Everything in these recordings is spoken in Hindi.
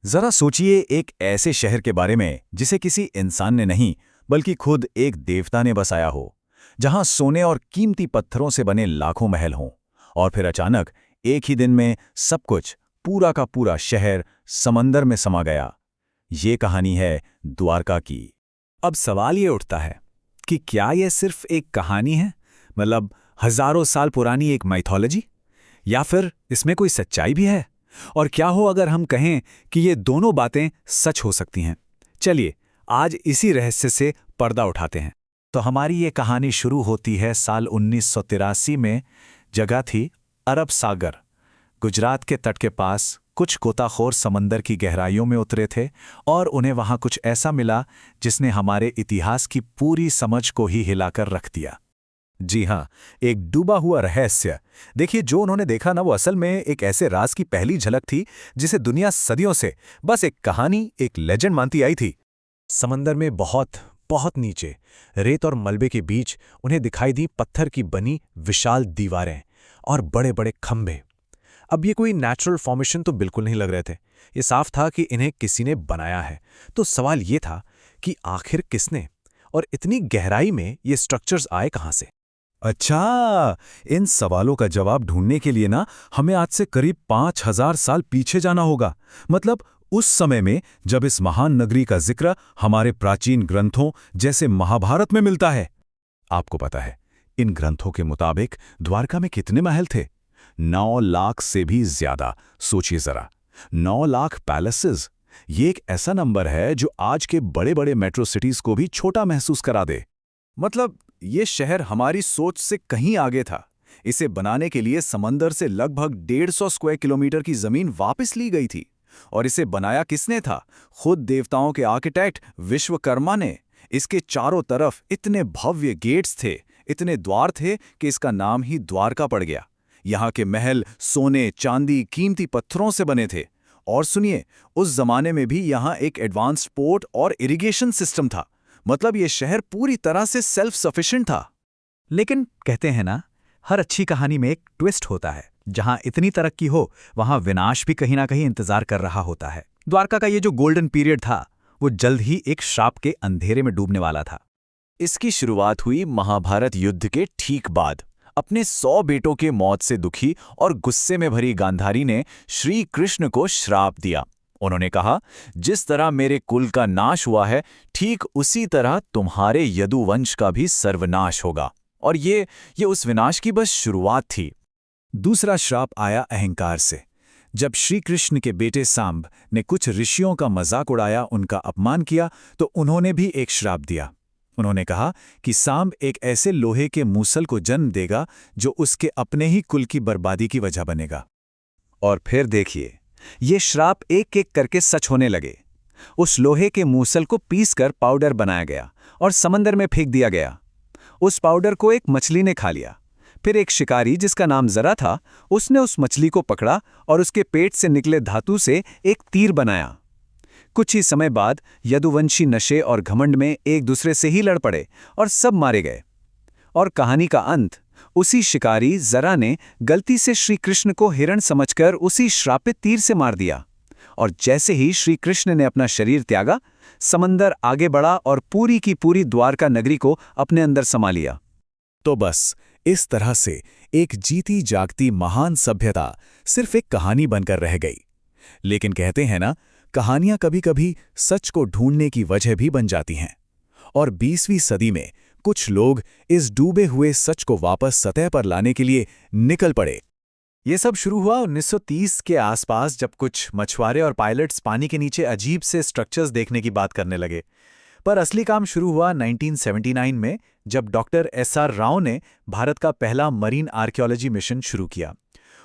जरा सोचिए एक ऐसे शहर के बारे में जिसे किसी इंसान ने नहीं बल्कि खुद एक देवता ने बसाया हो, जहां सोने और कीमती पत्थरों से बने लाखों महल हों, और फिर अचानक एक ही दिन में सब कुछ, पूरा का पूरा शहर समंदर में समा गया। ये कहानी है द्वारका की। अब सवाल ये उठता है कि क्या यह सिर्फ एक कहानी है, मतलब हजारों साल पुरानी एक माइथोलॉजी, या फिर इसमें कोई सच्चाई भी है? और क्या हो अगर हम कहें कि ये दोनों बातें सच हो सकती हैं? चलिए आज इसी रहस्य से पर्दा उठाते हैं। तो हमारी ये कहानी शुरू होती है साल 1983 में। जगह थी अरब सागर। गुजरात के तट के पास कुछ गोताखोर समंदर की गहराइयों में उतरे थे और उन्हें वहां कुछ ऐसा मिला जिसने हमारे इतिहास की पूरी समझ को ही हिलाकर रख दिया। जी हाँ, एक डूबा हुआ रहस्य। देखिए, जो उन्होंने देखा ना, वो असल में एक ऐसे राज की पहली झलक थी जिसे दुनिया सदियों से बस एक कहानी, एक लेजेंड मानती आई थी। समंदर में बहुत बहुत नीचे, रेत और मलबे के बीच उन्हें दिखाई दी पत्थर की बनी विशाल दीवारें और बड़े बड़े खंभे। अब ये कोई नेचुरल फॉर्मेशन तो बिल्कुल नहीं लग रहे थे। ये साफ था कि इन्हें किसी ने बनाया है। तो सवाल ये था कि आखिर किसने, और इतनी गहराई में ये स्ट्रक्चर्स आए कहां से? अच्छा, इन सवालों का जवाब ढूंढने के लिए ना हमें आज से करीब 5000 साल पीछे जाना होगा। मतलब उस समय में जब इस महान नगरी का जिक्र हमारे प्राचीन ग्रंथों जैसे महाभारत में मिलता है। आपको पता है, इन ग्रंथों के मुताबिक द्वारका में कितने महल थे? 9 लाख से भी ज्यादा। सोचिए जरा, 9 लाख पैलेसेस। ये एक ऐसा नंबर है जो आज के बड़े बड़े मेट्रो सिटीज को भी छोटा महसूस करा दे। मतलब ये शहर हमारी सोच से कहीं आगे था। इसे बनाने के लिए समंदर से लगभग 150 स्क्वायर किलोमीटर की जमीन वापस ली गई थी। और इसे बनाया किसने था? खुद देवताओं के आर्किटेक्ट विश्वकर्मा ने। इसके चारों तरफ इतने भव्य गेट्स थे, इतने द्वार थे कि इसका नाम ही द्वारका पड़ गया। यहाँ के महल सोने, चांदी, कीमती पत्थरों से बने थे। और सुनिए, उस जमाने में भी यहाँ एक एडवांस्ड पोर्ट और इरिगेशन सिस्टम था। मतलब ये शहर पूरी तरह से सेल्फ सफिशिएंट था। लेकिन कहते हैं ना, हर अच्छी कहानी में एक ट्विस्ट होता है। जहां इतनी तरक्की हो, वहां विनाश भी कहीं ना कहीं इंतजार कर रहा होता है। द्वारका का ये जो गोल्डन पीरियड था, वो जल्द ही एक श्राप के अंधेरे में डूबने वाला था। इसकी शुरुआत हुई महाभारत युद्ध के ठीक बाद। अपने 100 बेटों के मौत से दुखी और गुस्से में भरी गांधारी ने श्री कृष्ण को श्राप दिया। उन्होंने कहा, जिस तरह मेरे कुल का नाश हुआ है, ठीक उसी तरह तुम्हारे यदुवंश का भी सर्वनाश होगा। और ये उस विनाश की बस शुरुआत थी। दूसरा श्राप आया अहंकार से। जब श्री कृष्ण के बेटे सांब ने कुछ ऋषियों का मजाक उड़ाया, उनका अपमान किया, तो उन्होंने भी एक श्राप दिया। उन्होंने कहा कि सांब एक ऐसे लोहे के मूसल को जन्म देगा जो उसके अपने ही कुल की बर्बादी की वजह बनेगा। और फिर देखिए, ये श्राप एक एक करके सच होने लगे। उस लोहे के मूसल को पीसकर पाउडर बनाया गया और समंदर में फेंक दिया गया। उस पाउडर को एक मछली ने खा लिया। फिर एक शिकारी जिसका नाम जरा था, उसने उस मछली को पकड़ा और उसके पेट से निकले धातु से एक तीर बनाया। कुछ ही समय बाद यदुवंशी नशे और घमंड में एक दूसरे से ही लड़ पड़े और सब मारे गए। और कहानी का अंत, उसी शिकारी जरा ने गलती से श्री कृष्ण को हिरण समझकर उसी श्रापित तीर से मार दिया। और जैसे ही श्री कृष्ण ने अपना शरीर त्यागा, समंदर आगे बढ़ा और पूरी की पूरी द्वारका नगरी को अपने अंदर समा लिया। तो बस इस तरह से एक जीती जागती महान सभ्यता सिर्फ एक कहानी बनकर रह गई। लेकिन कहते हैं ना, कहानियां कभी कभी सच को ढूंढने की वजह भी बन जाती हैं। और 20वीं सदी में कुछ लोग इस डूबे हुए सच को वापस सतह पर लाने के लिए निकल पड़े। ये सब शुरू हुआ 1930 के आसपास, जब कुछ मछुआरे और पायलट्स पानी के नीचे अजीब से स्ट्रक्चर्स देखने की बात करने लगे। पर असली काम शुरू हुआ 1979 में, जब डॉक्टर SR राव ने भारत का पहला मरीन आर्कियोलॉजी मिशन शुरू किया।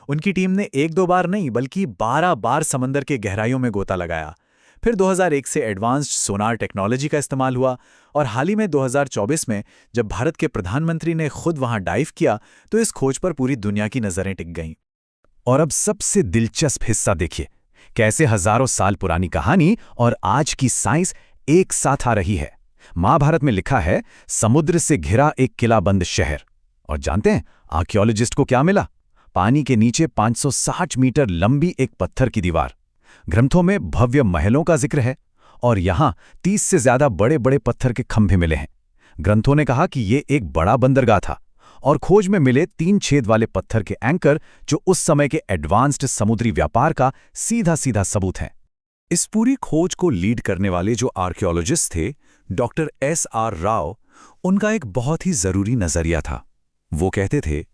उनकी टीम ने 1-2 बार नहीं बल्कि 12 बार समंदर के गहराइयों में गोता लगाया। फिर 2001 से एडवांस्ड सोनार टेक्नोलॉजी का इस्तेमाल हुआ, और हाल ही में 2024 में जब भारत के प्रधानमंत्री ने खुद वहां डाइव किया, तो इस खोज पर पूरी दुनिया की नजरें टिक गईं। और अब सबसे दिलचस्प हिस्सा देखिए, कैसे हजारों साल पुरानी कहानी और आज की साइंस एक साथ आ रही है। महाभारत में लिखा है, समुद्र से घिरा एक किलाबंद शहर। और जानते हैं आर्कियोलॉजिस्ट को क्या मिला? पानी के नीचे 560 मीटर लंबी एक पत्थर की दीवार। ग्रंथों में भव्य महलों का जिक्र है और यहाँ 30 से ज्यादा बड़े बड़े पत्थर के खंभे मिले हैं। ग्रंथों ने कहा कि ये एक बड़ा बंदरगाह था और खोज में मिले 3 छेद वाले पत्थर के एंकर जो उस समय के एडवांस्ड समुद्री व्यापार का सीधा सीधा सबूत हैं। इस पूरी खोज को लीड करने वाले जो आर्कियोलॉजिस्ट थे, डॉक्टर S.R. राव, उनका एक बहुत ही जरूरी नजरिया था। वो कहते थे,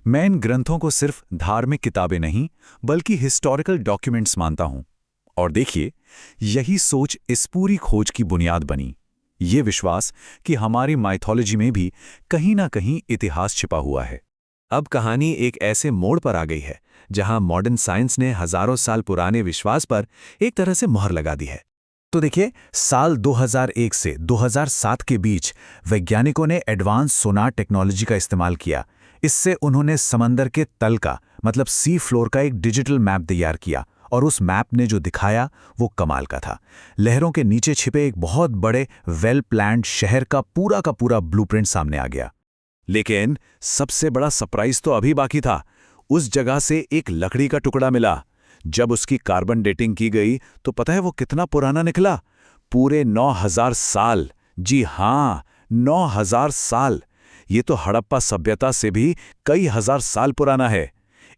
मैं इन ग्रंथों को सिर्फ धार्मिक किताबें नहीं बल्कि हिस्टोरिकल डॉक्यूमेंट्स मानता हूं। और देखिए, यही सोच इस पूरी खोज की बुनियाद बनी। ये विश्वास कि हमारी माइथोलॉजी में भी कहीं ना कहीं इतिहास छिपा हुआ है। अब कहानी एक ऐसे मोड़ पर आ गई है जहां मॉडर्न साइंस ने हजारों साल पुराने विश्वास पर एक तरह से मोहर लगा दी है। तो देखिए, साल 2001 से 2007 के बीच वैज्ञानिकों ने एडवांस सोनार टेक्नोलॉजी का इस्तेमाल किया। इससे उन्होंने समंदर के तल का मतलब सी फ्लोर का एक डिजिटल मैप तैयार किया और उस मैप ने जो दिखाया वो कमाल का था। लहरों के नीचे छिपे एक बहुत बड़े वेल प्लान्ड शहर का पूरा ब्लूप्रिंट सामने आ गया। लेकिन सबसे बड़ा सरप्राइज तो अभी बाकी था। उस जगह से एक लकड़ी का टुकड़ा मिला। जब उसकी कार्बन डेटिंग की गई तो पता है वो कितना पुराना निकला? पूरे 9000 साल। जी हां, 9000 साल। ये तो हड़प्पा सभ्यता से भी कई हजार साल पुराना है।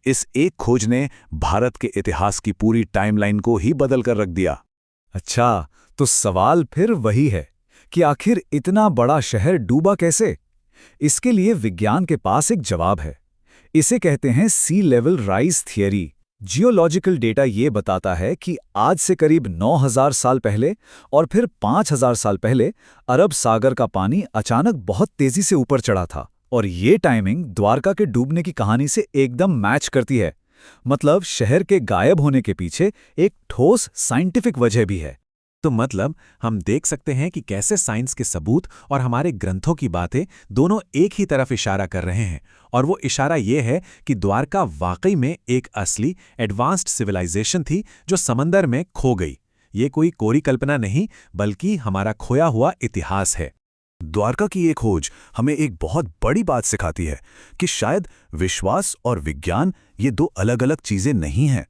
इस एक खोज ने भारत के इतिहास की पूरी टाइमलाइन को ही बदल कर रख दिया। अच्छा, तो सवाल फिर वही है कि आखिर इतना बड़ा शहर डूबा कैसे? इसके लिए विज्ञान के पास एक जवाब है। इसे कहते हैं sea level rise theory. Geological data ये बताता है कि आज से करीब 9000 साल पहले और फिर 5000 साल पहले अरब सागर का पानी अचानक बहुत तेजी से ऊपर चढ़ा था और ये टाइमिंग द्वारका के डूबने की कहानी से एकदम मैच करती है। मतलब शहर के गायब होने के पीछे एक ठोस साइंटिफिक वजह भी है। तो मतलब हम देख सकते हैं कि कैसे साइंस के सबूत और हमारे ग्रंथों की बातें दोनों एक ही तरफ इशारा कर रहे हैं, और वो इशारा ये है कि द्वारका वाकई में एक असली एडवांस्ड सिविलाइजेशन थी जो समंदर में खो गई। ये कोई कोरी कल्पना नहीं बल्कि हमारा खोया हुआ इतिहास है। द्वारका की ये खोज हमें एक बहुत बड़ी बात सिखाती है कि शायद विश्वास और विज्ञान ये दो अलग अलग चीजें नहीं हैं।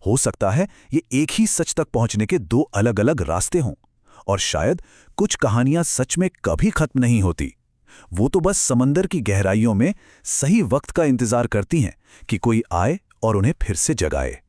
हो सकता है ये एक ही सच तक पहुंचने के दो अलग अलग रास्ते हों, और शायद कुछ कहानियां सच में कभी खत्म नहीं होती। वो तो बस समंदर की गहराइयों में सही वक्त का इंतजार करती हैं कि कोई आए और उन्हें फिर से जगाए।